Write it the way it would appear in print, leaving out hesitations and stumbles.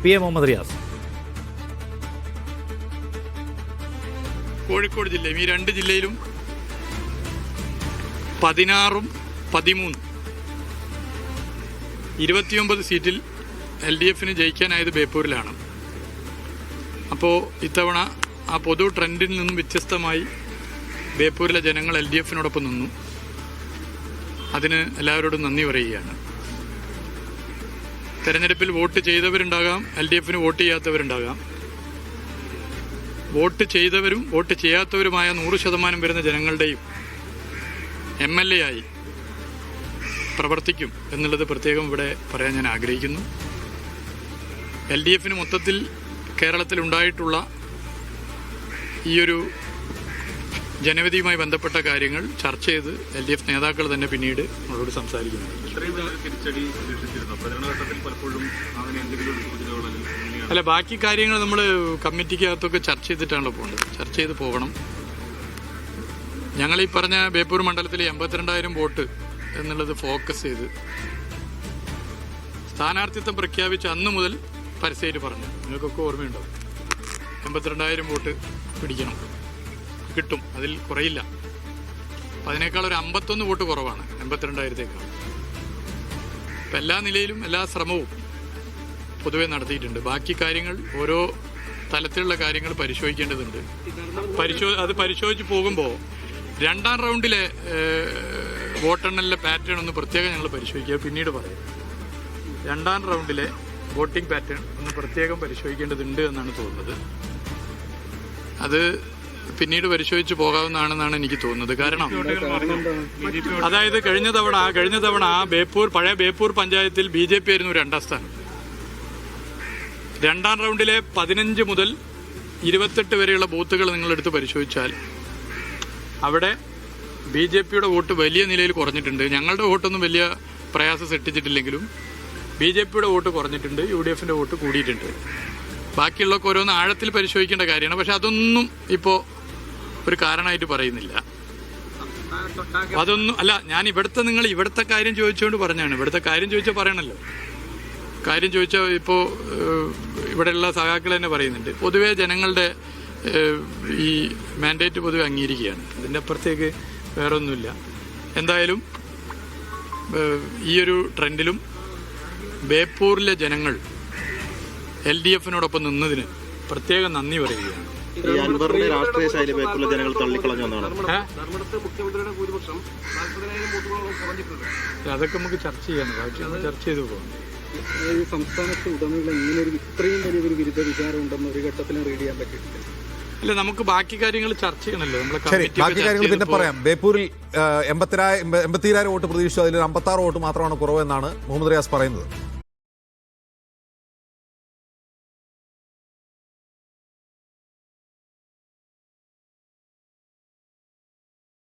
PM Muhammad Riyas. Kozhikode ജില്ലയും ഈ രണ്ട് ജില്ലയിലും 16ഉം 13 29 സീറ്റിൽ LDF-ന് ജയിക്കാനായത് ബേപ്പൂരിലാണ്. അപ്പോൾ ഇത്തവണ ആ പൊതു ട്രെൻഡിൽ നിന്നും വ്യത്യസ്തമായി ബേപ്പൂരിലെ ജനങ്ങൾ LDF-നോടൊപ്പം നിന്നു. അതിന് എല്ലാവരോടും നന്ദി പറയുകയാണ്. തെരഞ്ഞെടുപ്പിൽ വോട്ട് ചെയ്തവരുണ്ടാകാം, LDF-ന് വോട്ട് ചെയ്യാത്തവരുണ്ടാകാം. വോട്ട് ചെയ്തവരും വോട്ട് ചെയ്യാത്തവരുമായ 100% വരുന്ന ജനങ്ങളുടെയും MLA ആയി പ്രവർത്തിക്കും എന്നുള്ളത് പ്രത്യേകം ഇവിടെ പറയാൻ ഞാൻ ആഗ്രഹിക്കുന്നു. LDF-ന് മൊത്തത്തിൽ കേരളത്തിലുണ്ടായിട്ടുള്ള ഈയൊരു ജനവിധിയുമായി ബന്ധപ്പെട്ട കാര്യങ്ങൾ ചർച്ച ചെയ്ത് LDF നേതാക്കൾ തന്നെ പിന്നീട് നമ്മളോട് സംസാരിക്കുന്നു. അല്ല, ബാക്കി കാര്യങ്ങൾ നമ്മൾ കമ്മിറ്റിക്കകത്തൊക്കെ ചർച്ച ചെയ്തിട്ടാണല്ലോ പോകേണ്ടത്. ചർച്ച ചെയ്ത് പോകണം. ഞങ്ങളീ പറഞ്ഞ ബേപ്പൂർ മണ്ഡലത്തിൽ 82,000 വോട്ട് എന്നുള്ളത് ഫോക്കസ് ചെയ്ത് സ്ഥാനാർത്ഥിത്വം പ്രഖ്യാപിച്ച അന്ന് മുതൽ പരസ്യമായിട്ട് പറഞ്ഞു. നിങ്ങൾക്കൊക്കെ ഓർമ്മയുണ്ടാവും. 82,000 വോട്ട് പിടിക്കണം, കിട്ടും, അതിൽ കുറയില്ല. അപ്പം അതിനേക്കാൾ ഒരു 51 വോട്ട് കുറവാണ് 82,000-ത്തേക്കാൾ. അപ്പം എല്ലാ നിലയിലും എല്ലാ ശ്രമവും പൊതുവെ നടത്തിയിട്ടുണ്ട്. ബാക്കി കാര്യങ്ങൾ ഓരോ തലത്തിലുള്ള കാര്യങ്ങൾ പരിശോധിക്കേണ്ടതുണ്ട്. അത് പരിശോധിച്ച് പോകുമ്പോൾ 2ാം റൗണ്ടിലെ വോട്ടെണ്ണലിലെ പാറ്റേൺ ഒന്ന് പ്രത്യേകം ഞങ്ങൾ പരിശോധിക്കുക, പിന്നീട് പറയാം. 2ാം റൗണ്ടിലെ വോട്ടിംഗ് പാറ്റേൺ ഒന്ന് പ്രത്യേകം പരിശോധിക്കേണ്ടതുണ്ട് എന്നാണ് തോന്നുന്നത്. അത് പിന്നീട് പരിശോധിച്ച് പോകാവുന്നതാണെന്നാണ് എനിക്ക് തോന്നുന്നത്. കാരണം അതായത് കഴിഞ്ഞ തവണ പഴയ ബേപ്പൂർ പഞ്ചായത്തിൽ BJP ആയിരുന്നു 2ാം സ്ഥാനം. 2ാം റൗണ്ടിലെ 15 മുതൽ 28 വരെയുള്ള ബൂത്തുകൾ നിങ്ങളെടുത്ത് പരിശോധിച്ചാൽ അവിടെ BJP-യുടെ വോട്ട് വലിയ നിലയിൽ കുറഞ്ഞിട്ടുണ്ട്. ഞങ്ങളുടെ വോട്ടൊന്നും വലിയ പ്രയാസം സൃഷ്ടിച്ചിട്ടില്ലെങ്കിലും BJP-യുടെ വോട്ട് കുറഞ്ഞിട്ടുണ്ട്, UDF-ന്റെ വോട്ട് കൂടിയിട്ടുണ്ട്. ബാക്കിയുള്ളതൊക്കെ ഓരോന്ന് ആഴത്തിൽ പരിശോധിക്കേണ്ട കാര്യമാണ്. പക്ഷെ അതൊന്നും ഇപ്പോൾ ഒരു കാരണമായിട്ട് പറയുന്നില്ല. അതൊന്നും അല്ല, ഞാൻ നിങ്ങൾ ഇവിടുത്തെ കാര്യം ചോദിച്ചുകൊണ്ട് പറഞ്ഞാണ്. ഇവിടുത്തെ കാര്യം ചോദിച്ചാൽ പറയണല്ലോ. കാര്യം ചോദിച്ചാൽ ഇപ്പോൾ ഇവിടെയുള്ള സഖാക്കൾ തന്നെ പറയുന്നുണ്ട്. പൊതുവേ ജനങ്ങളുടെ ഈ മാൻഡേറ്റ് പൊതുവെ അംഗീകരിക്കുകയാണ്. അതിൻ്റെ അപ്പുറത്തേക്ക് വേറൊന്നുമില്ല. എന്തായാലും ഈയൊരു ട്രെൻഡിലും ബേപ്പൂരിലെ ജനങ്ങൾ LDF-നോടൊപ്പം നിന്നതിന് പ്രത്യേകം നന്ദി പറയുകയാണ്. രാഷ്ട്രീയ ശൈലി ബേപ്പൂരിലെ ജനങ്ങൾ തള്ളിക്കളഞ്ഞു. അതൊക്കെ നമുക്ക് ചർച്ച ചെയ്യണം. ബാക്കി ഒന്ന് ചർച്ച ചെയ്ത് പോകാം. സംസ്ഥാനത്ത് ഉടനീളം ഇങ്ങനെ ഇത്രയും വലിയൊരു വിരുദ്ധ വിചാരം ഉണ്ടെന്ന് ഒരു ഘട്ടത്തിലും റീഡ് ചെയ്യാൻ പറ്റിയിട്ടില്ല. അല്ല, നമുക്ക് ബാക്കി കാര്യങ്ങൾ ചർച്ച ചെയ്യണമല്ലോ. ബാക്കി കാര്യങ്ങൾ പിന്നെ പറയാം. ബേപ്പൂരിൽ 80,000 വോട്ട് പ്രതീക്ഷിച്ചു. അതിൽ 56 വോട്ട് മാത്രമാണ് കുറവെന്നാണ് മുഹമ്മദ് റിയാസ് പറയുന്നത്.